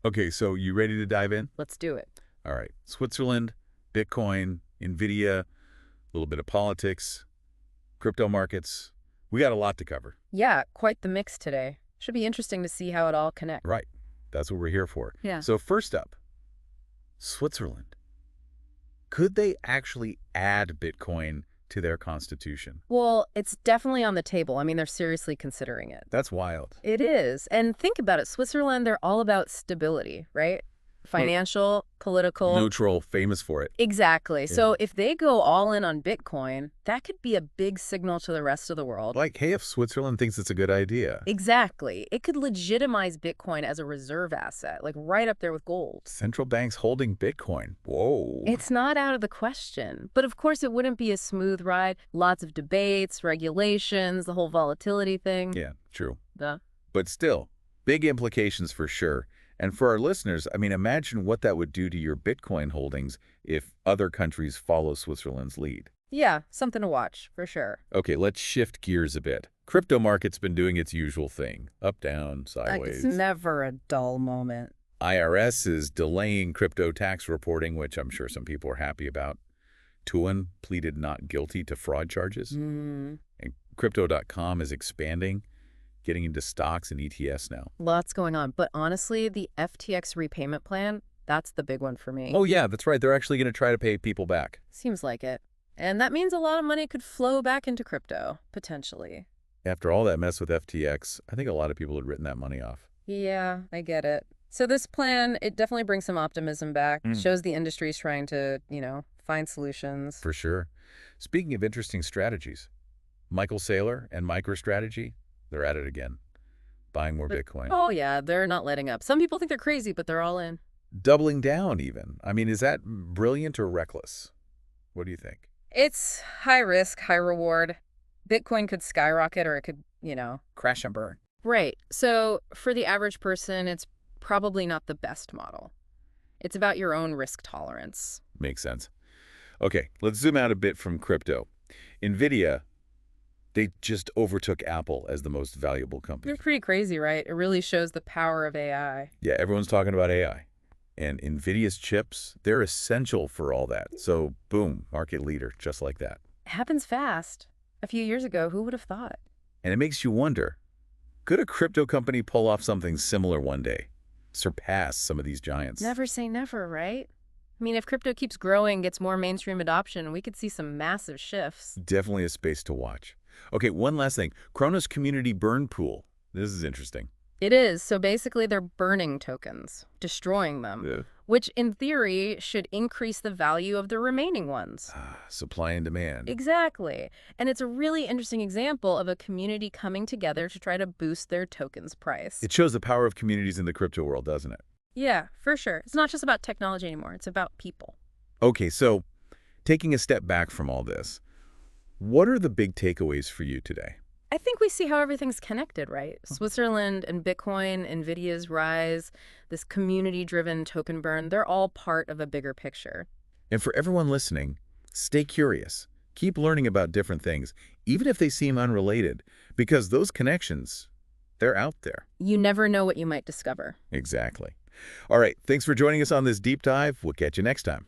Okay, so you ready to dive in? Let's do it. All right. Switzerland, Bitcoin, NVIDIA, a little bit of politics, crypto markets. We got a lot to cover. Yeah, quite the mix today. Should be interesting to see how it all connects. Right. That's what we're here for. Yeah. So first up, Switzerland. Could they actually add Bitcoin to their constitution? Well, it's definitely on the table. I mean, they're seriously considering it. That's wild. It is. And think about it. Switzerland, they're all about stability, right? Financial, political. Neutral, famous for it. Exactly. Yeah. So if they go all in on Bitcoin, that could be a big signal to the rest of the world. Like, hey, if Switzerland thinks it's a good idea. Exactly. It could legitimize Bitcoin as a reserve asset, like right up there with gold. Central banks holding Bitcoin. Whoa. It's not out of the question. But of course, it wouldn't be a smooth ride. Lots of debates, regulations, the whole volatility thing. Yeah, true. Duh. But still, big implications for sure. And for our listeners, I mean, imagine what that would do to your Bitcoin holdings if other countries follow Switzerland's lead. Yeah, something to watch, for sure. Okay, let's shift gears a bit. Crypto market's been doing its usual thing. Up, down, sideways. It's never a dull moment. IRS is delaying crypto tax reporting, which I'm sure some people are happy about. Tuan pleaded not guilty to fraud charges. And Crypto.com is expanding, getting into stocks and ETFs now. Lots going on. But honestly, the FTX repayment plan, that's the big one for me. Oh, yeah, that's right. They're actually going to try to pay people back. Seems like it. And that means a lot of money could flow back into crypto, potentially. After all that mess with FTX, I think a lot of people had written that money off. Yeah, I get it. So this plan, it definitely brings some optimism back. Shows the industry's trying to, find solutions. For sure. Speaking of interesting strategies, Michael Saylor and MicroStrategy, they're at it again, buying more Bitcoin. Oh, yeah, they're not letting up. Some people think they're crazy, but they're all in. Doubling down, even. I mean, is that brilliant or reckless? What do you think? It's high risk, high reward. Bitcoin could skyrocket or it could, Crash and burn. Right. So for the average person, it's probably not the best model. It's about your own risk tolerance. Makes sense. Okay, let's zoom out a bit from crypto. NVIDIA, they just overtook Apple as the most valuable company. They're pretty crazy, right? It really shows the power of AI. Yeah, everyone's talking about AI. And NVIDIA's chips, they're essential for all that. So, boom, market leader, just like that. It happens fast. A few years ago, who would have thought? And it makes you wonder, could a crypto company pull off something similar one day? Surpass some of these giants? Never say never, right? I mean, if crypto keeps growing, gets more mainstream adoption, we could see some massive shifts. Definitely a space to watch. Okay, one last thing. Kronos Community Burn Pool. This is interesting. It is. So basically, they're burning tokens, destroying them, which in theory should increase the value of the remaining ones. Supply and demand. Exactly. And it's a really interesting example of a community coming together to try to boost their tokens' price. It shows the power of communities in the crypto world, doesn't it? Yeah, for sure. It's not just about technology anymore. It's about people. Okay, so taking a step back from all this, what are the big takeaways for you today? I think we see how everything's connected, right? Switzerland and Bitcoin, NVIDIA's rise, this community-driven token burn, they're all part of a bigger picture. And for everyone listening, stay curious. Keep learning about different things, even if they seem unrelated, because those connections, they're out there. You never know what you might discover. Exactly. All right, thanks for joining us on this deep dive. We'll catch you next time.